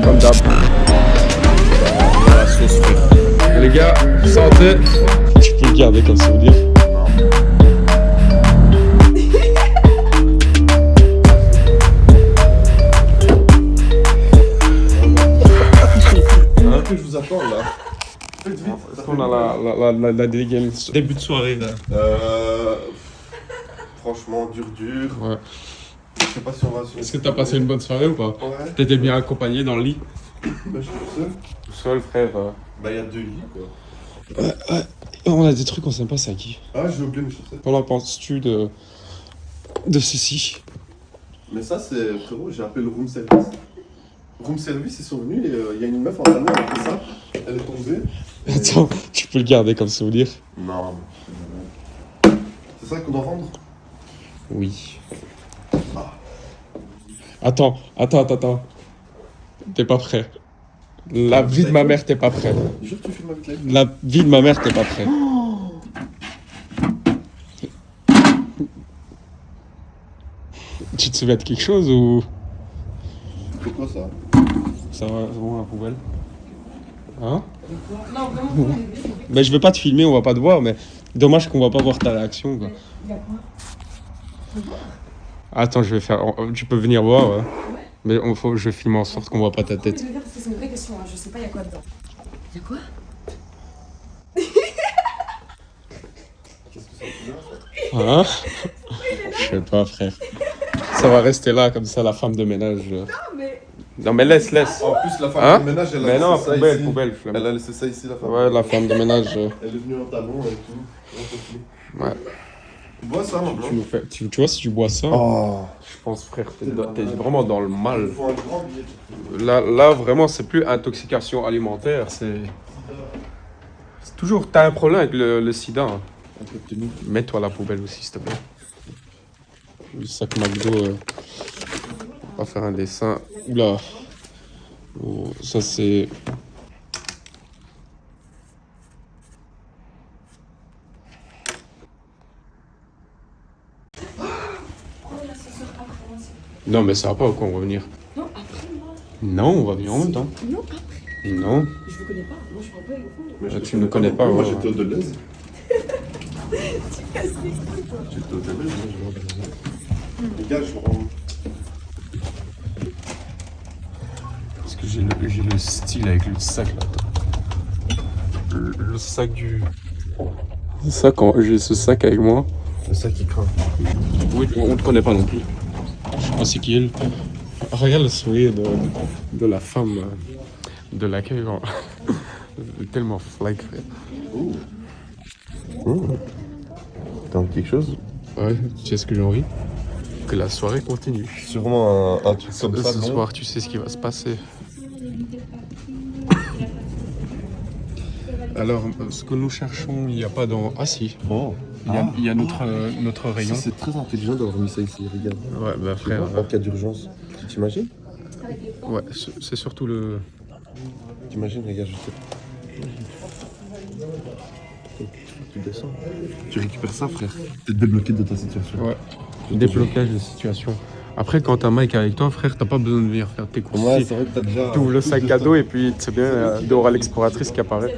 comme d'hab. La sauce frère. Les gars, santé. Tu peux le garder comme souvenir. Que je vous attends là. Est-ce qu'on a la début de soirée là? Franchement, dur. Ouais. Je sais pas si on va. Est-ce que t'as passé une bonne soirée ou pas? Ouais. T'étais bien accompagné dans le lit? Bah, je suis tout seul. Tout seul, frère. Bah, il y a 2 lits quoi. Ouais. On a des trucs qu'on sait pas, c'est à qui? Ah, j'ai oublié mes chaussettes. Qu'en penses-tu de ceci? Mais ça, c'est frérot, j'ai appelé le room service. Room service, ils sont venus et il y a une meuf en train de faire ça. Elle est tombée. Et... Attends, tu peux le garder comme souvenir? Non. C'est ça qu'on doit vendre? Oui. Attends. T'es pas prêt. La vie de ma mère, t'es pas prêt. Jure que tu filmes avec la vie. La vie de ma mère, t'es pas prêt. Tu te souviens de quelque chose ou... C'est quoi ça? Ça va, c'est bon, la poubelle? Hein? Non, vraiment, Mais je vais pas te filmer, on va pas te voir, mais dommage qu'on va pas voir ta réaction, quoi. il y a quoi? Attends, je vais faire... Tu peux venir voir, ouais. Mais je vais filmer en sorte qu'on voit pas ta tête. Je vais dire parce que c'est une vraie question, hein. Je sais pas il y a quoi dedans. Il y a quoi? Qu'est-ce que c'est là? Hein? Je sais pas, frère. Ça va rester là, comme ça, la femme de ménage. Non, mais. Non, mais laisse. En plus, la femme Hein? de ménage, elle a Mais laissé non, ça ici. poubelle, flemme. Elle a laissé ça ici, la femme. Ouais, la femme de ménage. Elle est venue en talon et tout. Ouais. Tu bois ça maintenant? Tu vois, si tu bois ça, Oh. je pense, frère, t'es vraiment dans le mal. Il faut un grand billet. Là, vraiment, c'est plus intoxication alimentaire, c'est toujours... T'as un problème avec le sida. Hein. Un peu de tenue. Mets-toi à la poubelle aussi, s'il te plaît. Le sac McDo, on va faire un dessin. Oula. Oh, ça, c'est... Non, mais ça va pas ou quoi, on va venir. Non, après, moi. Non, on va venir en même temps. Non, après. Non. Je vous connais pas. Moi, je parle pas avec vous. Ah, tu me connais pas, Moi, ouais. j'étais au Deleuze. Tu casses les couilles, toi. J'étais au Deleuze, moi, je vois. Les gars, je vous rends. Parce que j'ai le style avec le sac là. Le sac du... C'est ça quand j'ai ce sac avec moi. C'est ça qui craint. Oui, on te connaît pas non plus. Je sais pas c'est qui elle. Regarde le sourire de la femme de l'accueil. Tellement flag, frère. T'as envie de quelque chose? Ouais, tu sais ce que j'ai envie? Que la soirée continue. Sûrement un truc comme ça. Ce soir, tu sais ce qui va se passer. Alors, ce que nous cherchons, il n'y a pas dans... Ah si, Oh. il y a notre rayon. C'est très intelligent d'avoir mis ça ici, regarde. Ouais, bah frère, En cas d'urgence. Tu t'imagines? ouais, c'est surtout le... T'imagines, regarde, je sais. Tu descends. Tu récupères ça, frère. T'es débloqué de ta situation. Ouais, déblocage de situation. Après, quand t'as Mike avec toi, frère, t'as pas besoin de venir faire tes courses. Ouais, c'est vrai que t'as déjà. Tu ouvres le sac à dos et puis c'est bien Dora l'exploratrice qui apparaît.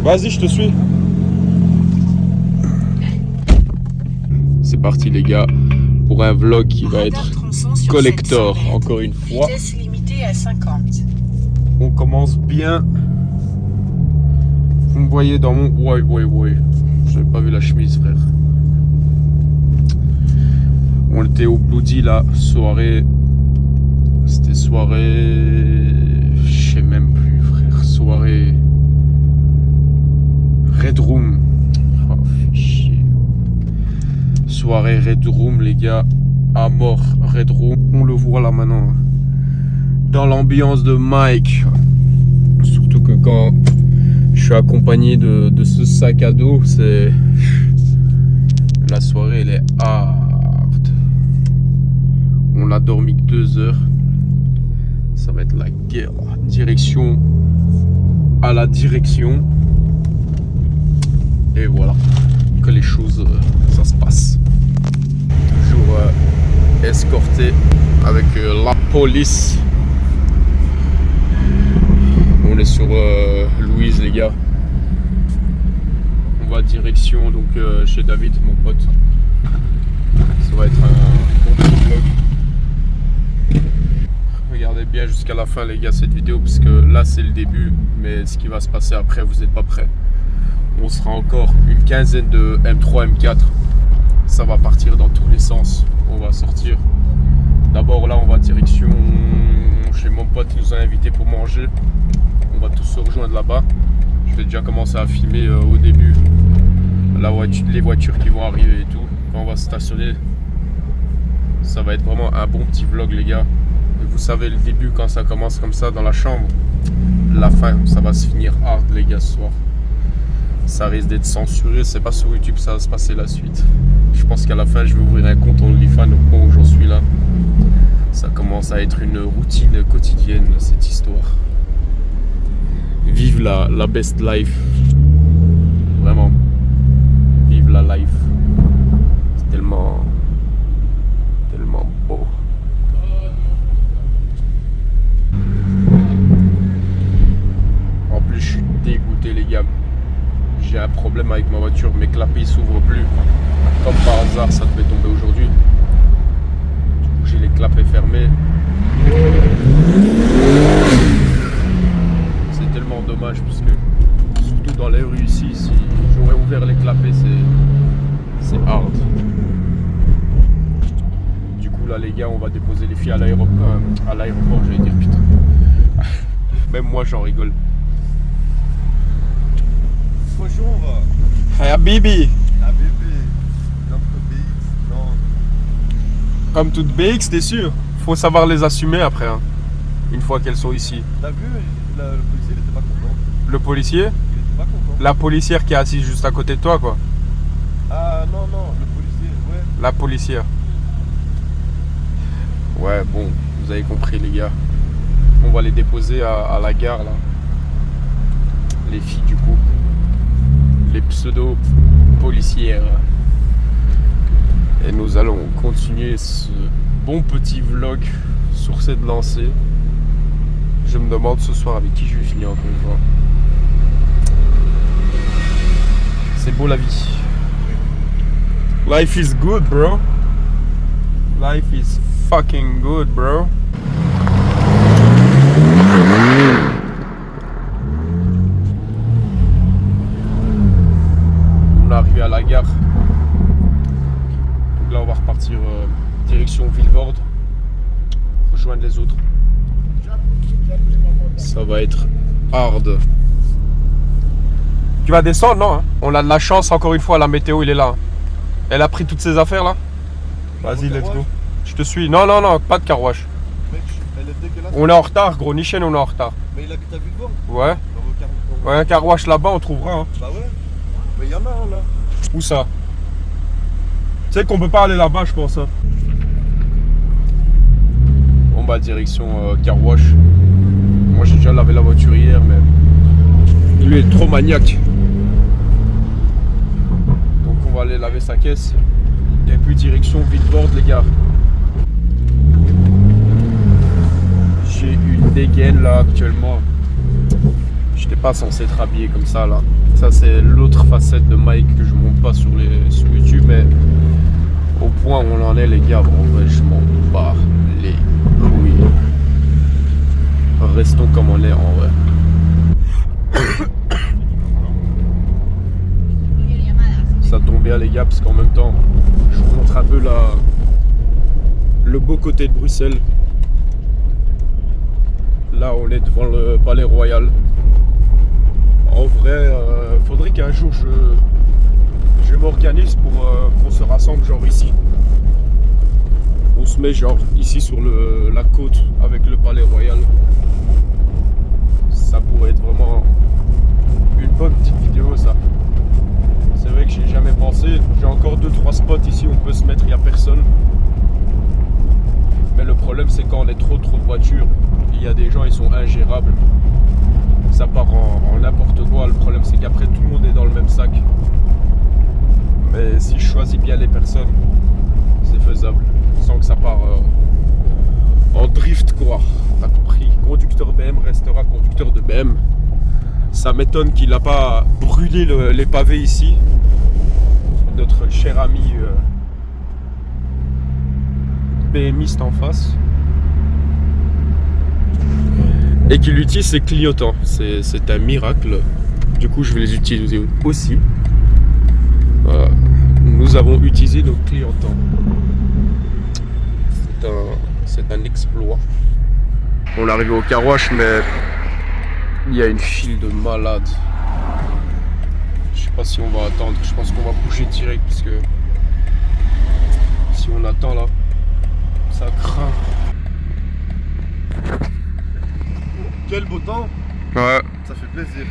Vas-y, je te suis. C'est parti les gars pour un vlog qui va être collector encore une fois. Vitesse limitée à 50. On commence bien. Vous me voyez dans mon... Ouais. J'avais pas vu la chemise, frère. On était au Bloody là, soirée... C'était soirée... Je sais même plus, frère. Soirée... Red Room. Oh, fichier. Soirée Red Room, les gars. À mort, Red Room. On le voit là maintenant. Dans l'ambiance de Mike. Surtout que quand je suis accompagné de ce sac à dos, c'est... La soirée elle est hard. On a dormi que 2 heures. Ça va être la guerre. Direction à la direction. Et voilà que les choses, ça se passe. Toujours escorté avec la police. On est sur Louise les gars. On va direction donc chez David mon pote. Ça va être un bon petit vlog. Regardez bien jusqu'à la fin les gars cette vidéo parce que là c'est le début, mais ce qui va se passer après vous n'êtes pas prêts. On sera encore une quinzaine de M3, M4. Ça va partir dans tous les sens. On va sortir. D'abord là on va direction chez mon pote qui nous a invités pour manger. On va tous se rejoindre là-bas. Je vais déjà commencer à filmer au début les voitures qui vont arriver et tout. Quand on va se stationner, ça va être vraiment un bon petit vlog les gars. Et vous savez le début quand ça commence comme ça dans la chambre, la fin ça va se finir hard les gars ce soir. Ça risque d'être censuré, c'est pas sur YouTube ça va se passer la suite. Je pense qu'à la fin je vais ouvrir un compte OnlyFans au point où j'en suis là. Ça commence à être une routine quotidienne cette histoire. Vive la best life. Vraiment. Vive la life. C'est tellement beau. En plus je suis dégoûté les gars. J'ai un problème avec ma voiture, mes clapets s'ouvrent plus. Comme par hasard, ça devait tomber aujourd'hui. Du coup, j'ai les clapets fermés. C'est tellement dommage parce que, surtout dans les rues ici, si j'aurais ouvert les clapets, c'est hard. Du coup, là, les gars, on va déposer les filles à l'aéroport. J'allais dire putain. Même moi, j'en rigole. Bonjour. Hey, Habibi. Habibi. Comme to BX, non. Comme toute BX, t'es sûr? Faut savoir les assumer après, hein, une fois qu'elles sont ici. T'as vu, le policier, il était pas content. Le policier? Il était pas content. La policière qui est assise juste à côté de toi, quoi. Ah non, le policier, ouais. La policière. Ouais, bon, vous avez compris, les gars. On va les déposer à la gare, là. Les filles, du coup. Les pseudo-policières. Et nous allons continuer ce bon petit vlog sur cette lancée. Je me demande ce soir avec qui je vais finir encore une fois. C'est beau la vie. Life is good, bro. Life is fucking good, bro. On est arrivé à la gare. Donc là on va repartir direction Vilvoorde. Rejoindre les autres. Ça va être hard. Tu vas descendre, non hein? On a de la chance encore une fois, la météo il est là. Elle a pris toutes ses affaires là. Vas-y, let's go. Je te suis. Non, pas de carouage. Mec, elle est dégueulasse. On est en retard, gros. Nichen, on est en retard. Mais il habite à Vilvoorde. Ouais. Dans vos Ouais, un carouage là-bas, on trouvera. Hein. Bah ouais. Mais il y en a un là. Où ça? Tu sais qu'on peut pas aller là-bas, je pense. Hein. On va direction carouage. Moi j'ai déjà lavé la voiture hier, mais lui est trop maniaque. Donc on va aller laver sa caisse. Et puis direction Vilvoorde, les gars. J'ai une dégaine là actuellement. J'étais pas censé être habillé comme ça là. Ça c'est l'autre facette de Mike que je monte pas sur YouTube, mais au point où on en est les gars, en vrai je m'en bats les couilles. Restons comme on est en vrai. Ça tombe bien les gars parce qu'en même temps je vous montre un peu le beau côté de Bruxelles. Là on est devant le Palais Royal. En vrai faudrait qu'un jour je m'organise pour qu'on se rassemble genre ici. On se met genre ici sur la côte avec le Palais Royal. Ça pourrait être vraiment une bonne petite vidéo ça. C'est vrai que j'ai jamais pensé. J'ai encore 2-3 spots ici où on peut se mettre, il n'y a personne. Mais le problème c'est quand on est trop de voitures, il y a des gens, ils sont ingérables. Ça part en n'importe quoi. Le problème c'est qu'après tout le monde est dans le même sac. Mais si je choisis bien les personnes, c'est faisable. Sans que ça part en drift quoi. T'as compris, conducteur BM restera conducteur de BM. Ça m'étonne qu'il n'a pas brûlé les pavés ici. Notre cher ami BMiste en face. Et qu'il utilise ses clignotants. C'est un miracle. Du coup, je vais les utiliser aussi. Voilà. Nous avons utilisé nos clignotants. C'est un exploit. On est arrivé au car wash, mais il y a une file de malades. Je sais pas si on va attendre. Je pense qu'on va bouger direct parce que si on attend là, ça craint. Quel beau temps. Ouais. Ça fait plaisir.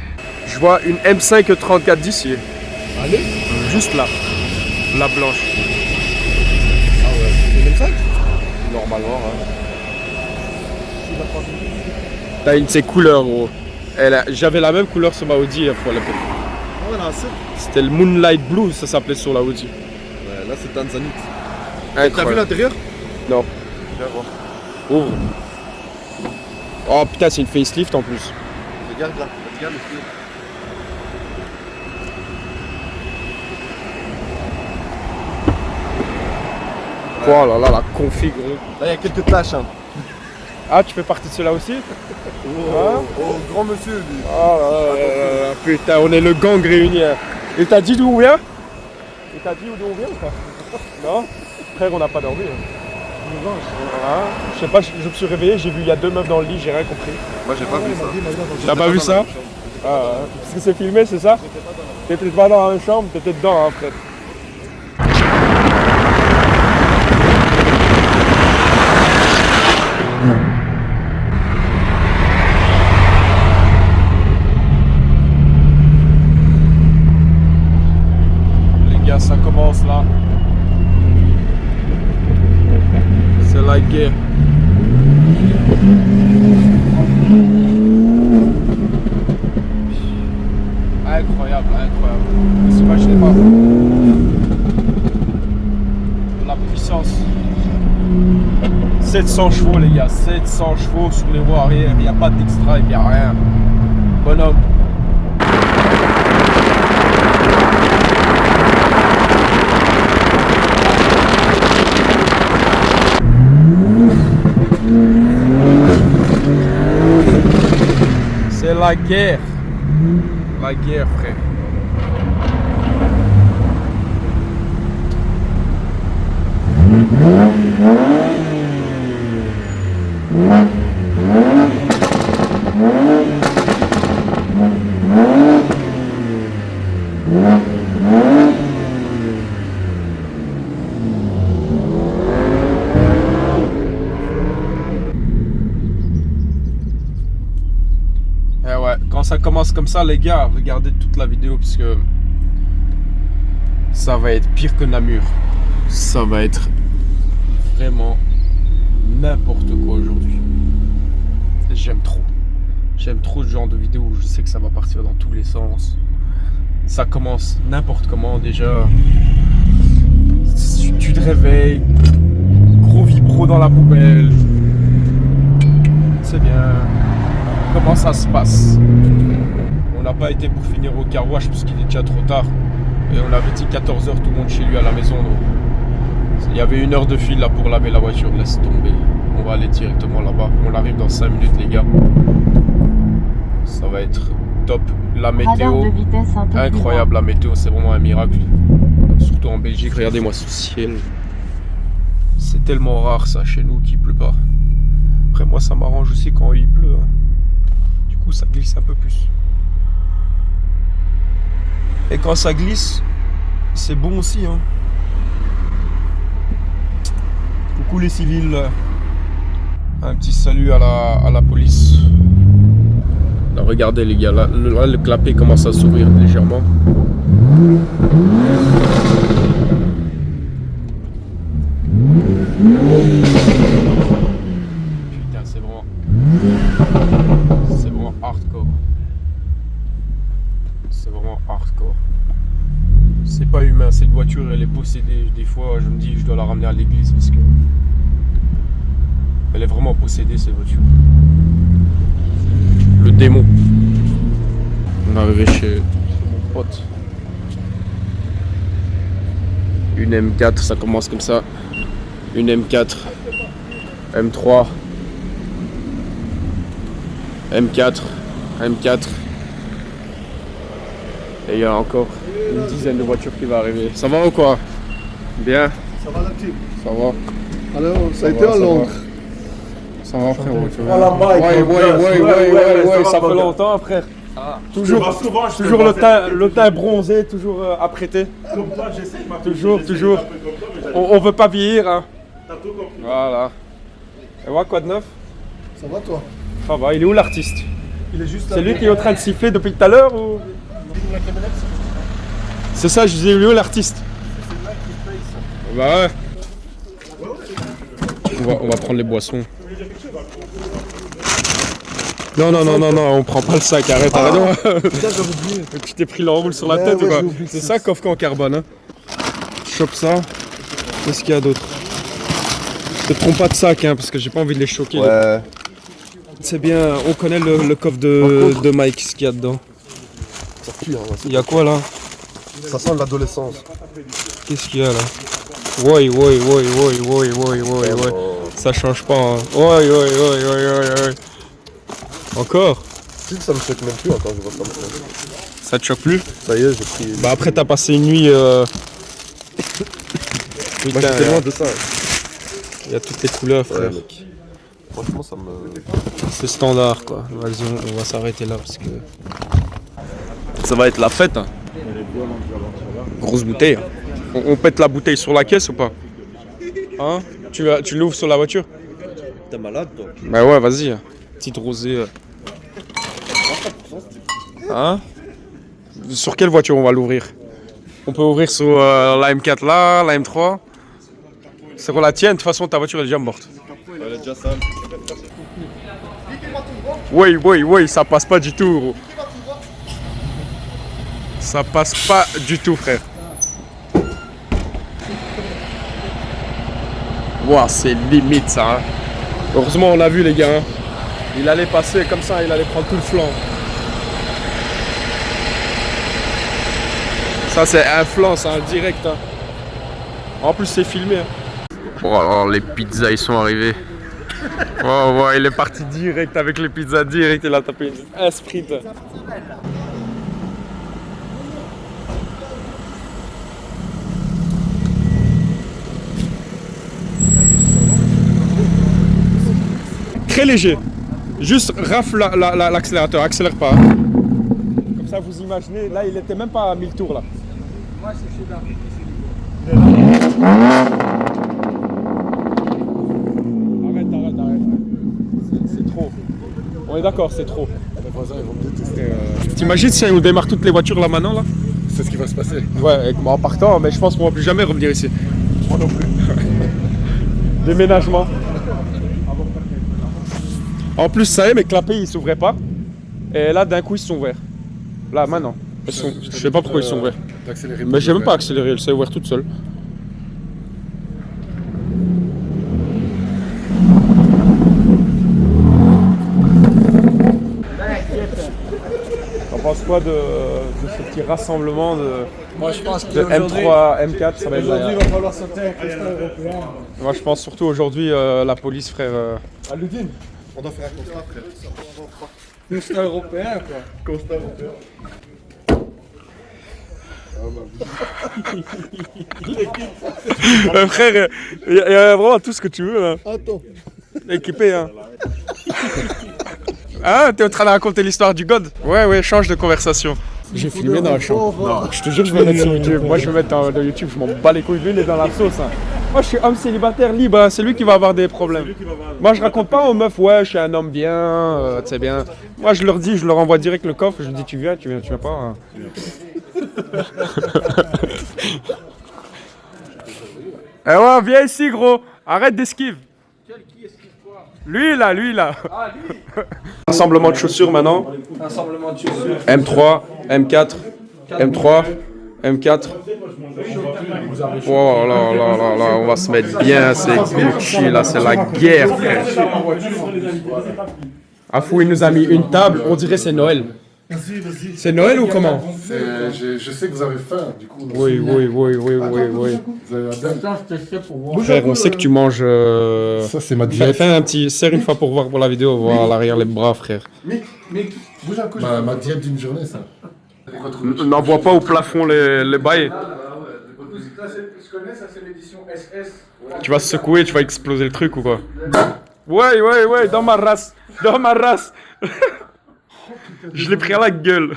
Je vois une M5 3410 ici. Allez. Juste là. La blanche. Ah ouais. C'est M5 Normalement, hein. T'as une de ses couleurs, gros. J'avais la même couleur sur ma Audi la fois. Voilà, c'est. C'était le Moonlight Blue, ça s'appelait sur la Audi. Ouais, là c'est Tanzanite. T'as vu Incroyable. l'intérieur? Non. Viens voir. Ouvre. Oh putain, c'est une facelift en plus. Regarde là. Regarde le fil. Oh là là, la config, gros. Là il y a quelques taches. Hein. Ah, tu fais partie de cela aussi? Oh, grand monsieur lui. Oh là là là là, putain, on est le gang réuni. Hein. Il t'a dit d'où on vient? Il t'a dit d'où on vient ou pas? Non? Frère, on n'a pas dormi. Hein. Ah, je sais pas, je me suis réveillé, j'ai vu il y a 2 meufs dans le lit, j'ai rien compris. Moi j'ai pas vu ça. T'as pas vu ça? Ah, parce que c'est filmé, c'est ça? T'étais pas dans la même chambre, t'étais dedans, hein, frère. Les gars, ça commence là. C'est la guerre. Incroyable, incroyable. Vous imaginez pas. La puissance. 700 chevaux les gars, 700 chevaux sur les roues arrière, il n'y a pas d'extra, il n'y a rien. Bonhomme. C'est la guerre. La guerre, frère. Et ouais, quand ça commence comme ça, les gars, regardez toute la vidéo parce que ça va être pire que Namur. Ça va être vraiment n'importe quoi aujourd'hui. J'aime trop. J'aime trop ce genre de vidéo où je sais que ça va partir dans tous les sens. Ça commence n'importe comment déjà. Tu te réveilles, gros vibro dans la poubelle. C'est bien. Comment ça se passe? On n'a pas été pour finir au car wash parce qu'il est déjà trop tard. Et on avait dit 14h tout le monde chez lui à la maison. Donc il y avait 1 heure de file là pour laver la voiture. Laisse tomber. On va aller directement là-bas. On arrive dans 5 minutes les gars. Ça va être top. La météo, incroyable la météo, c'est vraiment un miracle. Surtout en Belgique, regardez-moi ce ciel. C'est tellement rare ça chez nous qu'il pleut pas. Après moi ça m'arrange aussi quand il pleut. Hein. Du coup ça glisse un peu plus. Et quand ça glisse, c'est bon aussi. Hein. Coucou les civils. Un petit salut à la police. Là, regardez les gars, là, le clapet commence à s'ouvrir légèrement. Putain, c'est vraiment hardcore. C'est vraiment hardcore. C'est pas humain, cette voiture elle est possédée. Des fois je me dis je dois la ramener à l'église parce que elle est vraiment possédée cette voiture. Le démon. On est arrivé chez mon pote. Une M4, ça commence comme ça. Une M4, M3, M4, M4. Et il y a encore une dizaine de voitures qui vont arriver. Ça va ou quoi? Bien? Ça va la team? Ça va? Alors, ça a été à Londres. Ça va frérot, tu vois. Voilà, Mike, Ouais, ça fait va. longtemps frère. Toujours, Je te vois souvent, je te toujours vois le teint bronzé, toujours apprêté. Comme toi, j'essaie ma Toujours, j'essaie toujours. un peu comme toi, mais j'arrive On veut pas vieillir hein. pas. T'as tout compris. Voilà. Et ouais, quoi de neuf? Ça va toi? Ça va, il est où l'artiste? Il est juste là. C'est lui qui est en train de siffler depuis tout à l'heure ou? C'est ça, je disais, il est où l'artiste? Bah ouais. On va prendre les boissons. Non, on prend pas le sac, arrête. Non. Tu t'es pris l'enroule sur la tête ou quoi? C'est ça, coffre en carbone. Hein. Chope ça. Qu'est-ce qu'il y a d'autre? Ne te trompe pas de sac, hein, parce que j'ai pas envie de les choquer. Ouais. C'est bien, on connaît le coffre de Mike, ce qu'il y a dedans. Ça pue, hein, Il y a quoi là? ça sent l'adolescence. Qu'est-ce qu'il y a là? Ouais. Ça change pas. Hein. Ouais. Encore? Tu sais que ça me choque même plus quand je vois ça maintenant. Ça te choque plus? Ça y est, j'ai pris. Bah après t'as passé une nuit. Moi Putain, j'étais loin de ça. il y a toutes les couleurs frère. Mec. Franchement, ça me. C'est standard quoi. Vas-y, on va s'arrêter là parce que. Ça va être la fête. Hein. Grosse bouteille. Hein. On pète la bouteille sur la caisse ou pas? Hein? Tu l'ouvres sur la voiture? T'es malade toi? Bah ouais, vas-y. Petite rosée. Hein? Sur quelle voiture on va l'ouvrir? On peut ouvrir sur la M4 là, la M3. C'est pour la tienne, de toute façon ta voiture est déjà morte. Elle est déjà sale. Oui, ça passe pas du tout, gros. Ça passe pas du tout, frère. Ouah, c'est limite ça. Hein. Heureusement, on a vu les gars. Hein. Il allait passer comme ça, il allait prendre tout le flanc. Ça, c'est un flanc, c'est un direct. Hein. En plus, c'est filmé. Hein. Bon, alors les pizzas, ils sont arrivés. Wow, il est parti direct avec les pizzas, direct, il a tapé un sprint. Très léger, juste rafle l'accélérateur, accélère pas. Comme ça vous imaginez, là il était même pas à 1000 tours là. Moi c'est chez David. Arrête. C'est trop. On est d'accord, c'est trop. Les voisins ils vont me détester. T'imagines si on démarre toutes les voitures là maintenant là? C'est ce qui va se passer. Ouais, en partant, mais je pense qu'on va plus jamais revenir ici. Moi non plus. Déménagement. En plus, ça y est, mes clapets ils s'ouvraient pas. Et là, d'un coup, ils sont ouverts. Là, maintenant. Je sais pas pourquoi ils sont ouverts. Mais j'ai même pas accéléré, elle s'est ouverte toute seule. T'en penses quoi de ce petit rassemblement de, Moi, je pense de M3, M4? Ça va être aujourd'hui, il la... va falloir sauter un cristal européen. Moi, je pense surtout aujourd'hui, la police, frère. À l'Udine. On doit faire un constat frère. Cristal européen, quoi. Constat européen. Frère, il y a vraiment tout ce que tu veux. Hein. Attends. Équipé, hein. Ah, t'es en train de raconter l'histoire du God? Ouais, change de conversation. J'ai filmé dans la chambre. Je te jure, je vais mettre sur YouTube. Moi, je vais mettre dans YouTube. Je m'en bats les couilles. Lui, il est dans la sauce. Hein. Moi, je suis homme célibataire libre. Hein. C'est lui qui va avoir des problèmes. Moi, je raconte pas aux meufs, ouais, je suis un homme bien, tu sais bien. Moi, je leur dis, je leur envoie direct le coffre. Je dis, tu viens pas. Hein. Eh ouais, viens ici, gros. Arrête d'esquive. Lui là. Ah, lui. Rassemblement de chaussures maintenant. Rassemblement de chaussures. M3, M4, M3, M4. Oh là, on va se mettre bien, c'est Gucci là, c'est la guerre, frère. Afou, il nous a mis une table, on dirait c'est Noël. C'est Noël ou comment? Je sais que vous avez faim, du coup. Oui. Vous avez la dalle. Frère, on sait que tu manges. Ça, c'est ma J'avais diète. fait un petit serre une fois pour voir pour la vidéo, voir à l'arrière les bras, frère. Mick, bouge un coup. Ma diète d'une journée, ça. N'envoie pas au plafond les bails. Je connais, ça c'est l'édition SS. Tu vas secouer, tu vas exploser le truc ou quoi? Ouais, dans ma race. Je l'ai pris à la gueule.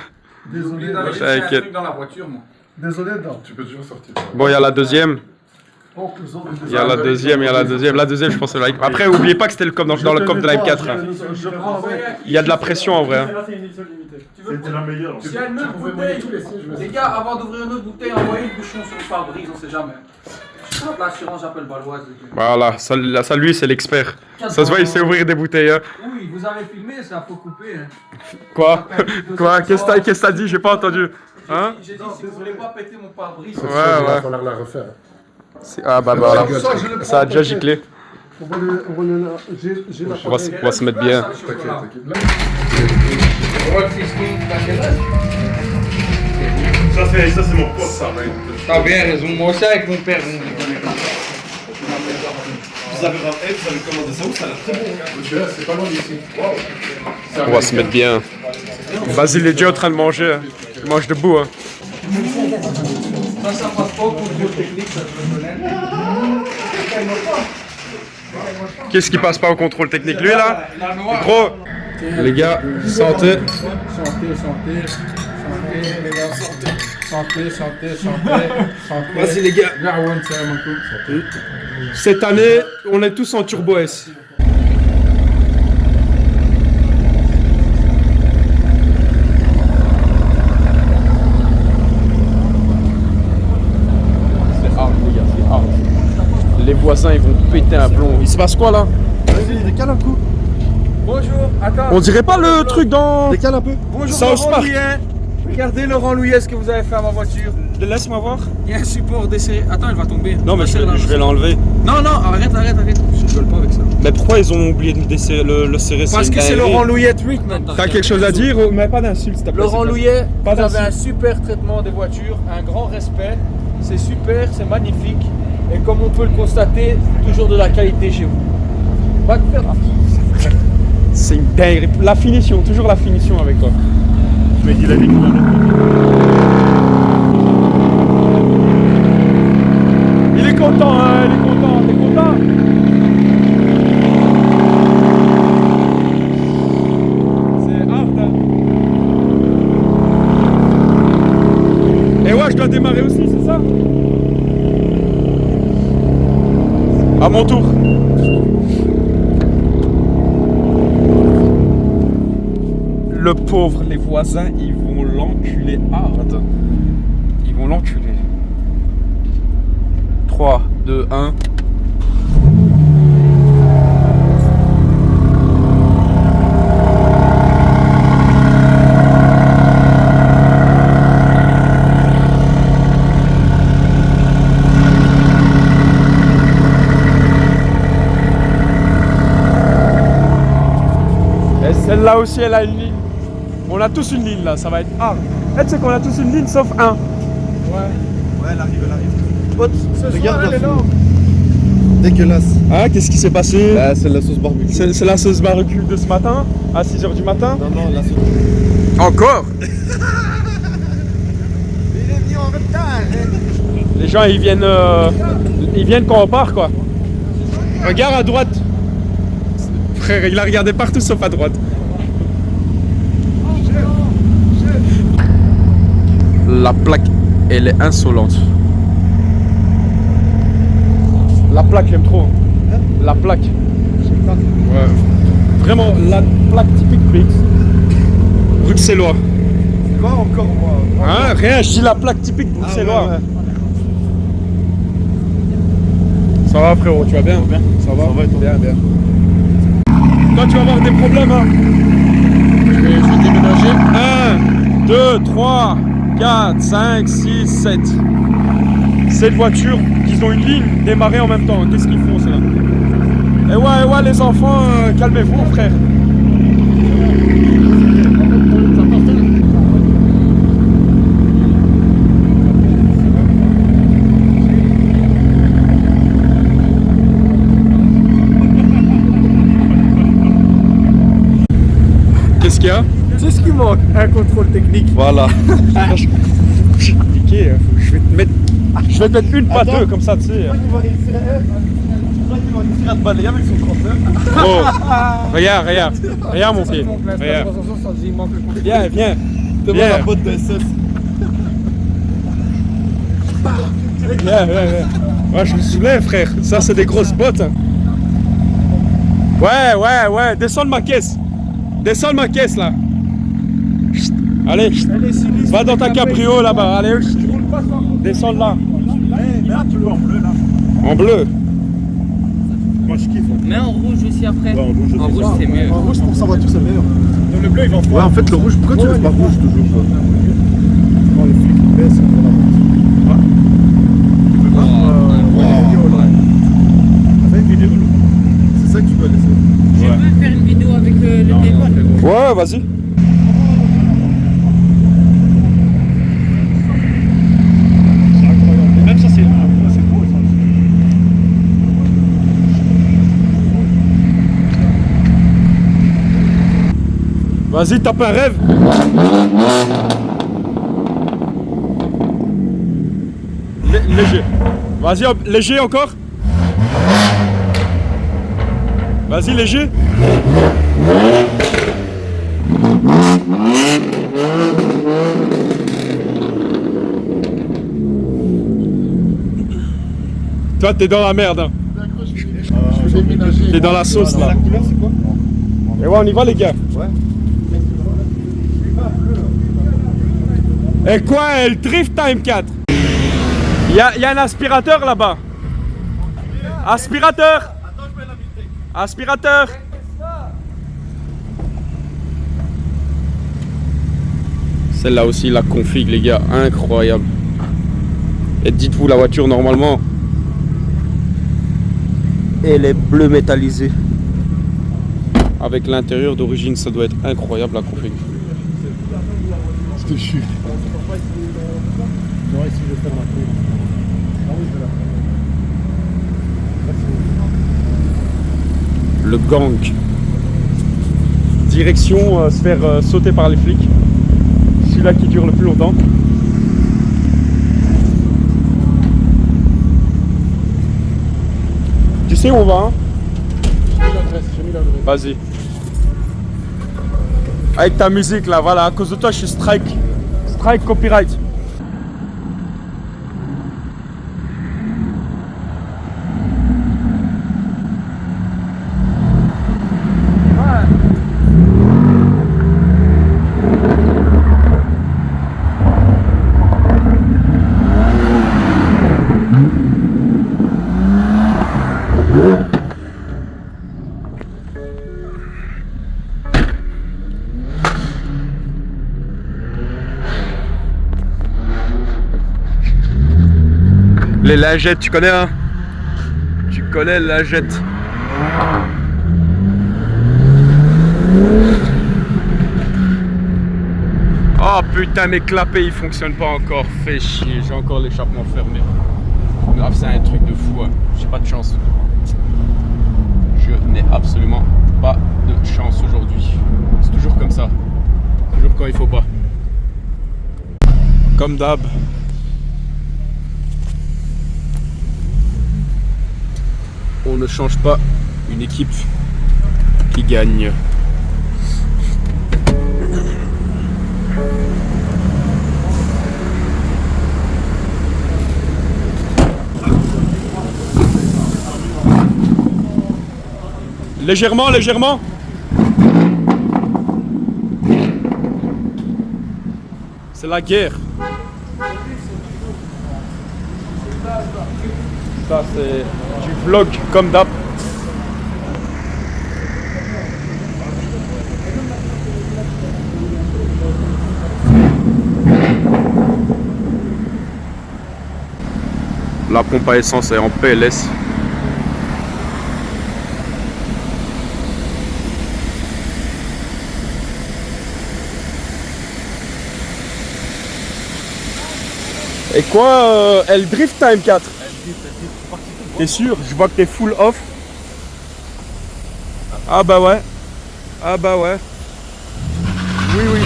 Désolé, T'inquiète. dans la voiture, moi. Désolé, non. Tu peux toujours sortir. Bon, il y a la deuxième. Il y a la deuxième. La deuxième, je pense que c'est la... Après, oubliez pas que c'était comme dans le coffre de la M4. Hein. Il y a de la pression en vrai. Hein. C'était la meilleure. S'il y a une autre bouteille, les gars, avant d'ouvrir une autre bouteille, envoyez le bouchon sur le pare-brise, on sait jamais. Je tape l'assurance, j'appelle Baloise. Voilà, ça lui, c'est l'expert. Ça se voit, il sait ouvrir des bouteilles. Hein. Oui, vous avez filmé, ça faut couper. Hein. Quoi? Qu'est-ce que t'as dit? J'ai pas entendu. Hein? J'ai dit, si vous voulez pas péter mon pare-brise. Ouais. Il va falloir la refaire. Ah bah voilà. Ça a déjà giclé. On va se mettre bien. T'inquiète. Ça c'est mon pote, ça. T'as bien raison, moi aussi avec mon père. Vous avez commandé ça où? Ça a l'air très bon. C'est pas loin d'ici. On va se mettre bien. Basile est déjà en train de manger. Hein. Il mange debout. Hein. Ça passe pas au contrôle technique, ça je le connais. Qu'est-ce qui passe pas au contrôle technique? Lui là? Gros. Les gars, santé. Santé. Vas-y les gars. Cette année, on est tous en Turbo S. C'est hard les gars, c'est hard. Les voisins ils vont péter un plomb. Il se passe quoi là? Vas-y, décale un coup. Bonjour, attends. On dirait pas le truc dans... Décale un peu. Bonjour South Laurent Park. Louillet. Regardez Laurent Louillet ce que vous avez fait à ma voiture. Laisse-moi voir. Il y a un support d'essai. Attends, elle va tomber. Non mais je vais l'enlever. Non, arrête. Je rigole pas avec ça. Mais pourquoi ils ont oublié de le serrer? Parce que c'est Laurent Louillet Treatment. T'as quelque chose à dire? Mais pas d'insulte s'il te plaît. Laurent Louillet, Pas vous avez un d'insulte. super traitement des voitures, un grand respect. C'est super, c'est magnifique. Et comme on peut le constater, toujours de la qualité chez vous. Va te faire C'est une dinguerie. La finition, toujours la finition avec toi. Mais il a dit Il est content, hein, il est content, t'es content? C'est hard, hein. Et ouais, je dois démarrer aussi, c'est ça? À mon tour. Le pauvre, les voisins, ils vont l'enculer. Ah, attends. Ils vont l'enculer. 3, 2, 1. Et celle-là aussi, elle a une ligne. On a tous une ligne là, ça va être hard. Tu sais qu'on a tous une ligne sauf un. Ouais, elle arrive. Pote, Regarde elle est la là. Dégueulasse. Ah, qu'est-ce qui s'est passé? Bah, c'est la sauce barbecue. C'est la sauce barbecue de ce matin, à 6h du matin. Non, la sauce. Encore? Il est venu en retard. Les gens ils viennent quand on part quoi. Regarde à droite. Frère, il a regardé partout sauf à droite. La plaque, elle est insolente. La plaque, j'aime trop. Hein. La plaque. Ouais. Vraiment, la plaque typique BX. Bruxellois. C'est quoi encore moi? Hein, rien, je dis la plaque typique bruxellois. Ah, ouais. Ça va frérot, tu vas bien? Ça va et toi? Bien. Toi tu vas avoir des problèmes hein. Je vais déménager. 1, 2, 3, 4, 5, 6, 7. 7 voitures qui ont une ligne démarrer en même temps. Qu'est-ce qu'ils font ça? Et ouais les enfants, calmez-vous frère. Qu'est-ce qu'il y a? C'est ce qui manque, un contrôle technique. Voilà. Je vais te mettre une, pas deux, comme ça, tu sais. Oh, regarde mon pied. Regarde. Viens. Devant la botte de SS. Viens. Ouais, je me soulève, frère. Ça, c'est des grosses bottes. Hein. Ouais. Descends de ma caisse. Là. Chut. Allez, va dans ta cabrio là-bas. Allez, chut. Descends là. Là, tu vois en bleu, là. En bleu. Moi, je kiffe. Mais en rouge aussi après. Ouais, en rouge, En rouge c'est mieux. En rouge pour sa voiture c'est meilleur. Le bleu, il va en Ouais en fait le rouge, pourquoi tu laisses pas rouge toujours quoi? Oh, les flics, ils baissent, on va Fais une vidéo, là. C'est ça que tu dois laisser. Je peux faire une vidéo avec le téléphone. Ouais, vas-y. C'est incroyable. Et même ça, c'est beau, ça. Vas-y, tape un rêve. Léger. Vas-y, léger encore. Vas-y, léger. Toi, t'es dans la merde. Hein. T'es dans la sauce là. La couleur, c'est quoi? Et ouais, on y va, les gars. Ouais. Et quoi, le Drift Time 4? Il y a un aspirateur là-bas. Aspirateur. Aspirateur. Celle-là aussi, la config, les gars, incroyable. Et dites-vous, la voiture, normalement, elle est bleu métallisée. Avec l'intérieur d'origine, ça doit être incroyable, la config. Je te jure. On va essayer de faire la couleur. Le gang. Direction se faire sauter par les flics. Celui-là qui dure le plus longtemps. Tu sais où on va hein? J'ai mis l'adresse. Vas-y. Avec ta musique là, voilà, à cause de toi je suis strike. Strike copyright. Les lingettes, tu connais hein? Tu connais les lingettes. Oh putain, mes clapets ils fonctionnent pas encore. Fais chier, j'ai encore l'échappement fermé. Grave, c'est un truc de fou. Hein. J'ai pas de chance. Je n'ai absolument pas de chance aujourd'hui. C'est toujours comme ça. Toujours quand il faut pas. Comme d'hab. On ne change pas une équipe qui gagne. Légèrement, légèrement. C'est la guerre. Ça, c'est du vlog comme d'hab. La pompe à essence est en PLS. Et quoi, elle drift ta M4? T'es sûr? Je vois que t'es full off. Ah bah ouais. Ah bah ouais. Oui, oui.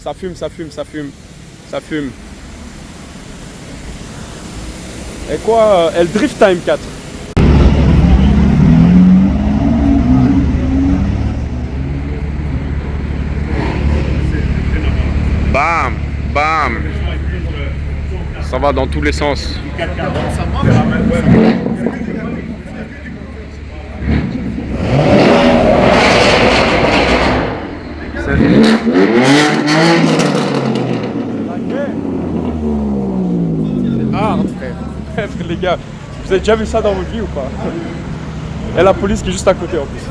Ça fume, ça fume, ça fume. Ça fume. Et quoi, elle drift ta M4? Bam, bam. Ça va dans tous les sens. C'est hard, frère. Les gars, vous avez déjà vu ça dans votre vie ou pas? Et la police qui est juste à côté en plus.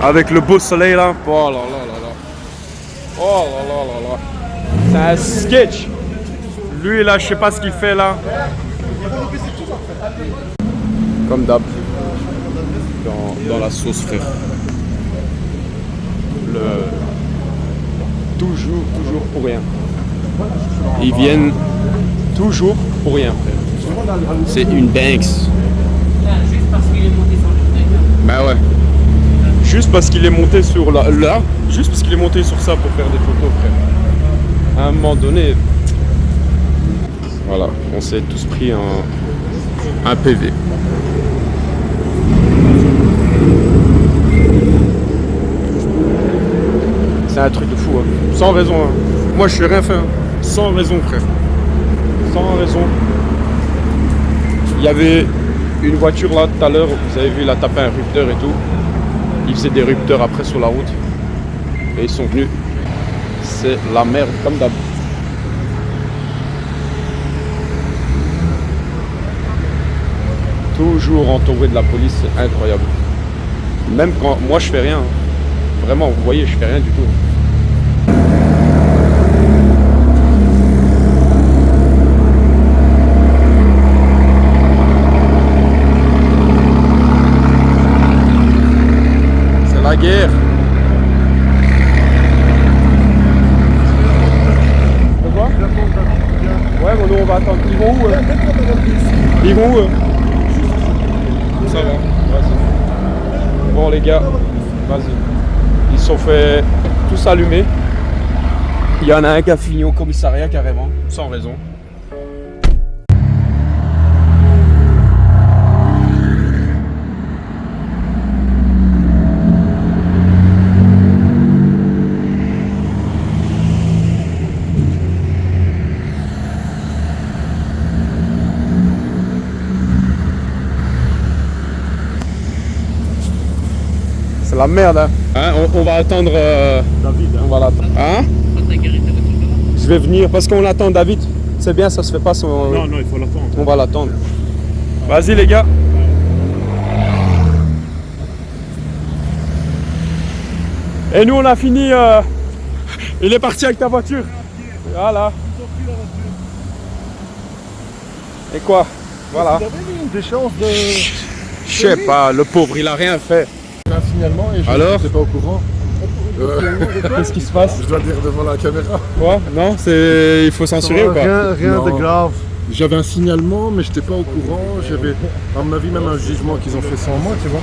Avec le beau soleil là. Oh là là là là. Oh là là là là. C'est un sketch. Lui là, je sais pas ce qu'il fait là. Comme d'hab. Dans la sauce, frère. Toujours pour rien. Ils viennent toujours pour rien, frère. C'est une Banks. Juste parce qu'il est monté sur le truc. Bah ouais. Juste parce qu'il est monté sur là, juste parce qu'il est monté sur ça pour faire des photos, frère. À un moment donné, voilà, on s'est tous pris un PV. C'est un truc de fou, hein. Sans raison. Hein. Moi, je suis rien fait. Hein. Sans raison, frère. Sans raison. Il y avait une voiture là tout à l'heure, vous avez vu, il a tapé un rupteur et tout. Ils faisaient des rupteurs après sur la route. Et ils sont venus. C'est la merde, comme d'hab. Toujours entouré de la police, c'est incroyable. Même quand moi je fais rien. Vraiment, vous voyez, je fais rien du tout. C'est la guerre. De quoi? Ouais, bon, nous on va attendre. Ils vont où? Ils vont où? Ça va. Vas-y. Bon les gars, vas-y. Ils se sont fait tous allumer. Il y en a un qui a fini au commissariat carrément, sans raison. C'est la merde, hein. On va attendre. David, hein. On va l'attendre. Hein? Je vais venir parce qu'on attend David. C'est bien, ça se fait pas. Non, non, il faut l'attendre. On va l'attendre. Vas-y, les gars. Et nous, on a fini. Il est parti avec ta voiture. Voilà. Et quoi? Voilà. Vous avez des chances de. Je sais pas, le pauvre, il a rien fait. Un signalement et je n'étais pas au courant. Qu'est-ce qui se passe? Je dois le dire devant la caméra. Quoi? Non, il faut censurer ou pas? Rien Non. de grave. J'avais un signalement, mais j'étais pas au courant. J'avais, à mon avis, même un jugement qu'ils ont fait sans moi, tu vois.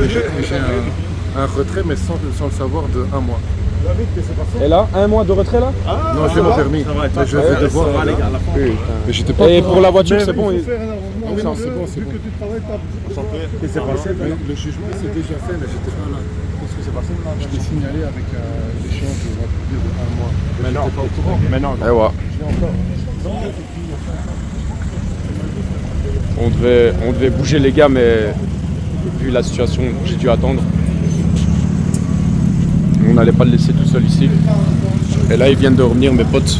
Et j'ai un retrait, mais sans le savoir, de 1 mois. Et là, 1 mois de retrait là? Non, j'ai mon permis. Mais je vais devoir. Mais j'étais pas. Et pour la voiture, c'est bon? Ah oui, non, c'est bon, c'est bon. Qu'est-ce qui s'est passé? Le jugement, il s'est déjà fait, mais j'étais pas là. Qu'est-ce qui s'est passé? Je t'ai signalé avec l'échéance de 1 mois. Mais j'étais pas au courant. Et ouais. Je l'ai encore. On devait bouger les gars, mais vu la situation, j'ai dû attendre. On n'allait pas le laisser tout seul ici. Et là, ils viennent de revenir, mes potes,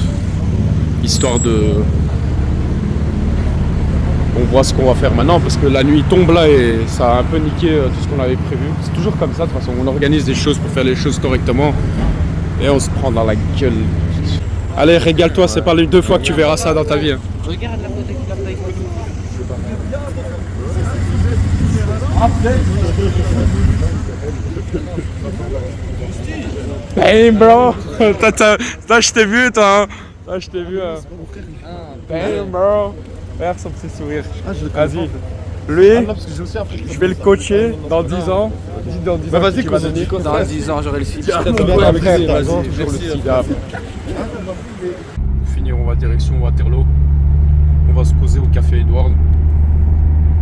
histoire de... On voit ce qu'on va faire maintenant, parce que la nuit tombe là et ça a un peu niqué tout ce qu'on avait prévu. C'est toujours comme ça, de toute façon, on organise des choses pour faire les choses correctement. Et on se prend dans la gueule. Allez, régale-toi, c'est pas les 2 fois que tu verras ça dans ta vie. Hein. Regarde la photo qu'il a prise. Hey bro, T'as, je t'ai vu toi. Hein. Là, je t'ai vu. Bam bro. Regarde son petit sourire. Vas-y. Lui, je vais le coacher dans 10 ans. Dis dans 10 ans. Vas-y, tu vas donner. Dans 10 ans, j'aurai le site. Pour finir, on va direction Waterloo. On va se poser au café Edward.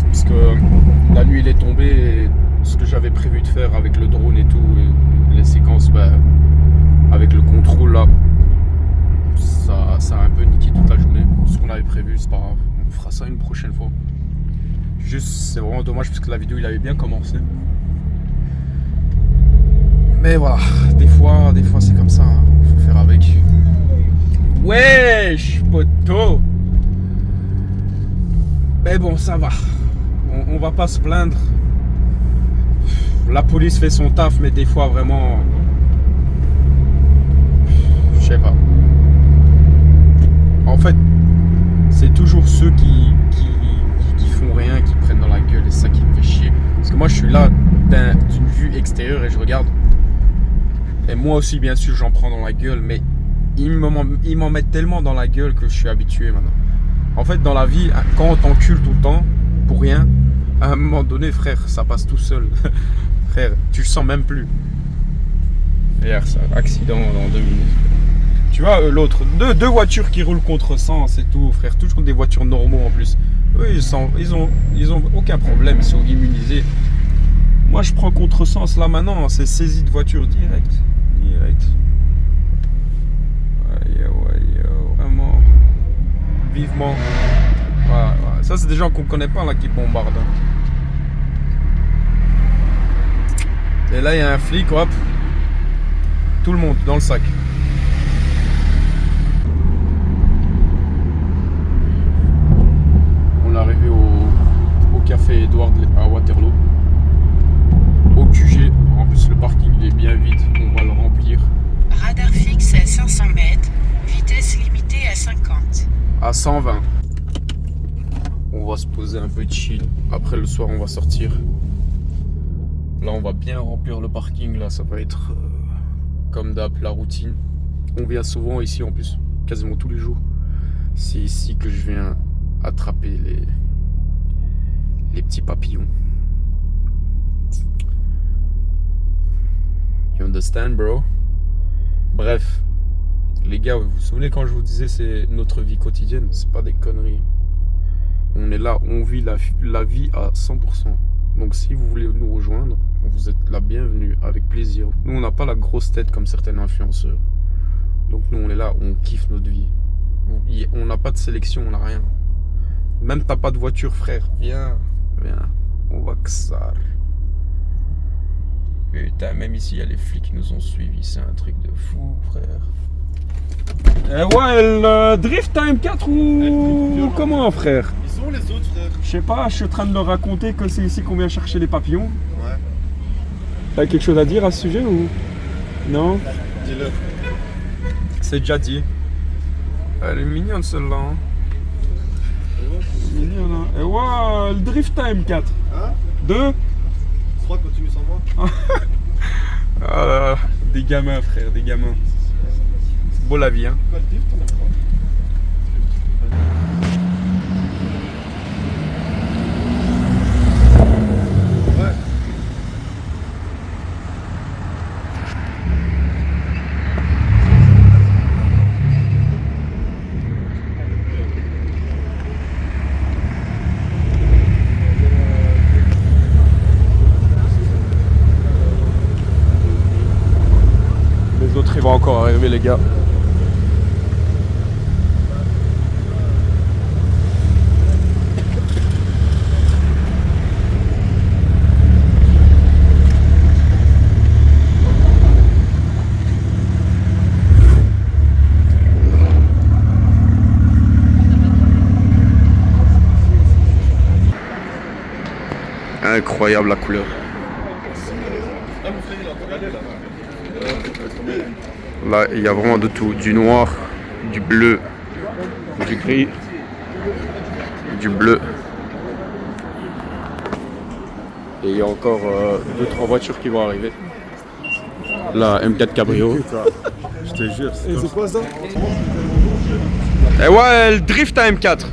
Parce que la nuit il est tombé et ce que j'avais prévu de faire avec le drone et tout, et les séquences, avec le contrôle là, ça a un peu niqué toute la journée. Ce qu'on avait prévu, c'est pas grave. On fera ça une prochaine fois. Juste, c'est vraiment dommage parce que la vidéo il avait bien commencé. Mais voilà, des fois c'est comme ça, hein. Faut faire avec. Wesh, poteau. Mais bon, ça va. On va pas se plaindre. La police fait son taf, mais des fois vraiment... Je sais pas. En fait, c'est toujours ceux qui font rien, qui prennent dans la gueule, et c'est ça qui me fait chier. Parce que moi je suis là d'une vue extérieure et je regarde. Et moi aussi bien sûr j'en prends dans la gueule, mais ils m'en mettent tellement dans la gueule que je suis habitué maintenant. En fait dans la vie, quand on t'encule tout le temps, pour rien, à un moment donné frère, ça passe tout seul. Frère, tu le sens même plus. Hier ça, accident dans 2 minutes. Tu vois, l'autre, deux voitures qui roulent contre sens et tout, frère, toujours des voitures normaux en plus. Eux, ils ont aucun problème, ils sont immunisés. Moi, je prends contresens là maintenant, c'est saisie de voiture direct. Ouais, vraiment. Vivement. Voilà. Ça, c'est des gens qu'on connaît pas là qui bombardent. Et là, il y a un flic, hop. Tout le monde dans le sac. On est arrivé au café Edward à Waterloo. Au QG, en plus le parking il est bien vide, on va le remplir. Radar fixe à 500 mètres, vitesse limitée à 50. À 120. On va se poser un peu de chill. Après le soir on va sortir. Là on va bien remplir le parking, là ça va être comme d'hab la routine. On vient souvent ici en plus, quasiment tous les jours. C'est ici que je viens attraper les petits papillons. You understand, bro? Bref, les gars, vous vous souvenez quand je vous disais c'est notre vie quotidienne, c'est pas des conneries. On est là, on vit la vie à 100%. Donc si vous voulez nous rejoindre, vous êtes la bienvenue, avec plaisir. Nous on n'a pas la grosse tête comme certains influenceurs. Donc nous on est là, on kiffe notre vie. On n'a pas de sélection, on n'a rien. Même t'as pas de voiture frère, viens, on va que ça. Putain, même ici il y a les flics qui nous ont suivis, c'est un truc de fou frère. Eh ouais, le Drift Time 4 ou comment frère? Ils sont les autres frères. Je sais pas, je suis en train de leur raconter que c'est ici qu'on vient chercher les papillons. Ouais. T'as quelque chose à dire à ce sujet ou? Non? Dis-le. C'est déjà dit. Elle est mignonne celle-là. Hein. Mignonne, hein. Et ouais, le Drift Time 4. Hein? 2. 3 continue sans moi. Ah là là, des gamins frère, des gamins. C'est beau la vie hein. Quoi, le drift, on a pas. Ouais. Les autres ils vont encore arriver les gars. Incroyable la couleur. Là, il y a vraiment de tout. Du noir, du bleu, du gris, du bleu. Et il y a encore 2-3 voitures qui vont arriver. La M4 Cabrio. Je te jure. Et c'est quoi ça? Et ouais, elle drift à M4.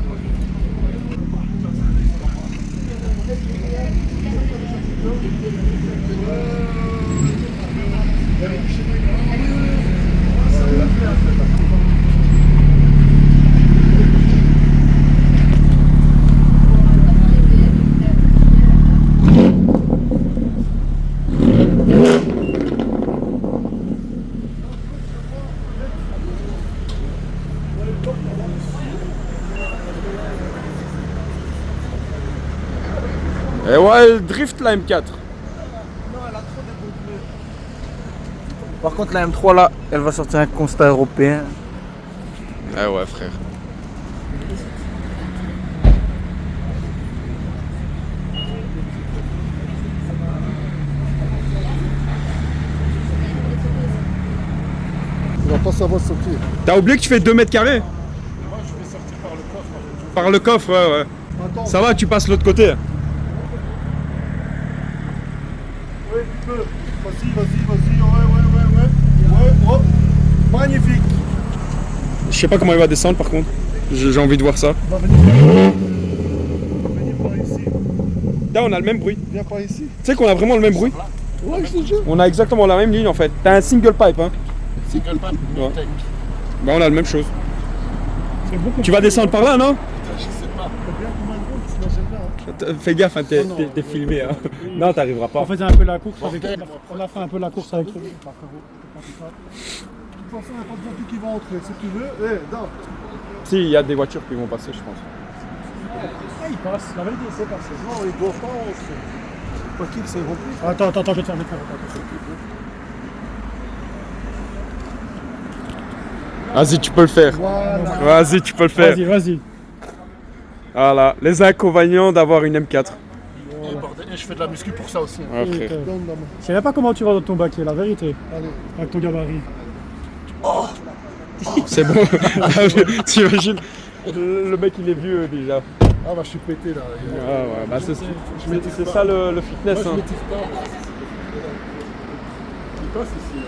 Et ouais, elle drift la M4. Par contre, la M3 là, elle va sortir un constat européen. Eh ouais, frère. Il va pas savoir sortir. T'as oublié que tu fais 2 mètres carrés? Moi, je vais sortir par le coffre. Par le coffre, ouais, ouais. Attends. Ça va, tu passes l'autre côté. Oui, tu peux. Vas-y, ouais. Oh. Magnifique. Je sais pas comment il va descendre par contre. J'ai envie de voir ça. Va venir par ici. Là, on a le même bruit. Viens par ici. Tu sais qu'on a vraiment le même bruit? Ouais, je te jure. On a exactement la même ligne en fait. T'as un single pipe, hein? Single pipe. Ouais. Bah, on a la même chose. C'est beaucoup. Tu vas descendre par là, non? Je sais pas. T'as bien combien de routes? Sinon, j'aime bien. Fais gaffe, hein, t'es filmé. Hein. Non, t'arriveras pas. On faisait un peu la course avec. On a fait un peu la course avec. De toute façon, il n'y a pas de voiture qui va entrer. Si tu veux, non. Si, il y a des voitures qui vont passer, je pense. Ah, il passe. La vérité, c'est passé. Non, ils ne doivent pas entrer. Pas qu'ils c'est rempli. Attends, je vais te faire. Vas-y, tu peux le faire. Voilà. Vas-y, tu peux le faire. Vas-y. Voilà, les inconvénients d'avoir une M4. Et je fais de la muscu pour ça aussi. Ouais, frère. Donne la main. Je sais pas comment tu vas dans ton baquet, la vérité. Allez. Avec ton gabarit. C'est bon. T'imagines? Le mec, il est vieux déjà. Ah bah je suis pété là. Ah ouais, bah c'est ça le fitness. Moi je Hein. m'étive pas. Il passe ici.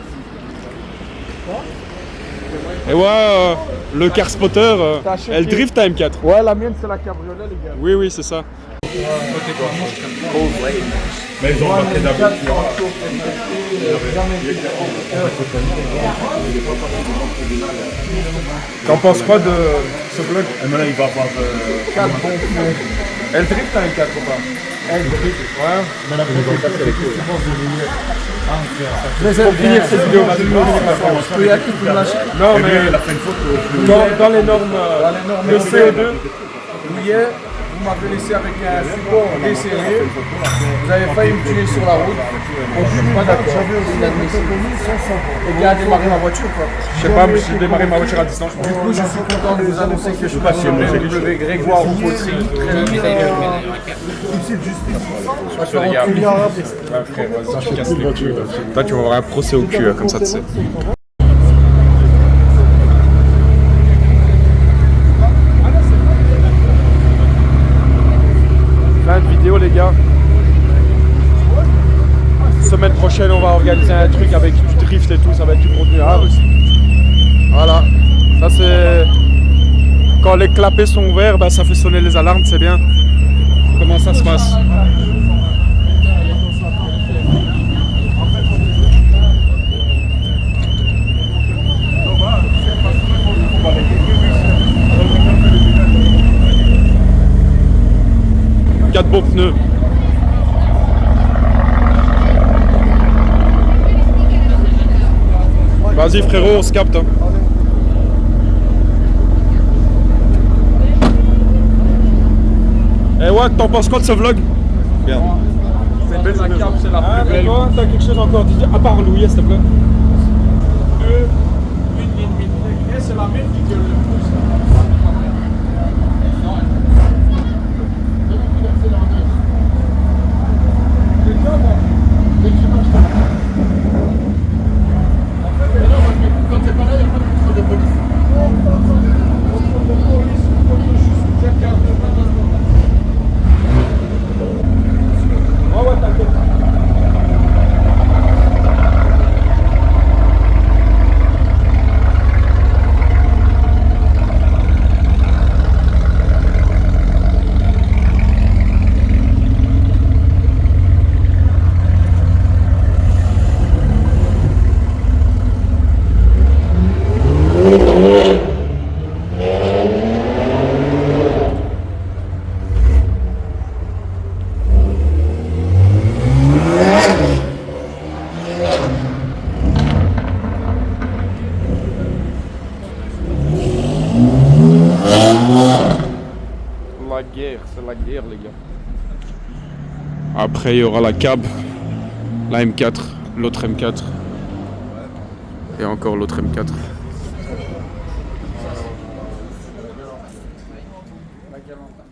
Et ouais, le car spotter, elle drift à M4. Ouais, la mienne c'est la cabriolet, les gars. Oui, c'est ça. T'en penses quoi de ce vlog? Maintenant, il va avoir 4 bons pneus. Elle drift à M4 ou pas? Elle drift. Ouais. Mais la Pour finir cette vidéo, vas-y, je peux y aller, tu peux me lâcher. non, mais dans les normes de CO2, Hier, vous m'avez laissé avec un support desserré. Vous avez failli me tuer sur la route. Je suis pas d'accord. C'est inadmissible. Et bien, démarrer ma voiture, quoi. je sais pas, j'ai démarré ma voiture à distance. Du coup, je suis content de vous annoncer que je passe sur BMW Grégoire ou Poterie. Les gars. Ouais, frère, vas-y, je casse les couilles. Toi, tu vas avoir un procès au cul, comme ça, tu sais. Fin de vidéo, les gars. Semaine prochaine, on va organiser un truc avec du drift et tout, ça va être du contenu rare aussi. Voilà, ça c'est... Quand les clapets sont ouverts, bah, ça fait sonner les alarmes, c'est bien. Comment ça se passe? Quatre bons pneus. Vas-y frérot, on se capte. Hein. Et ouais, t'en penses quoi de ce vlog? Bien. C'est belle, la cape, c'est la plus belle. Toi, t'as quelque chose encore à dire? À part Louis, s'il te plaît. Une ligne, c'est la mienne qui gueule le plus. guerre, les gars. Après, il y aura la cab, la M4, l'autre M4. Et encore l'autre M4. La Galanta.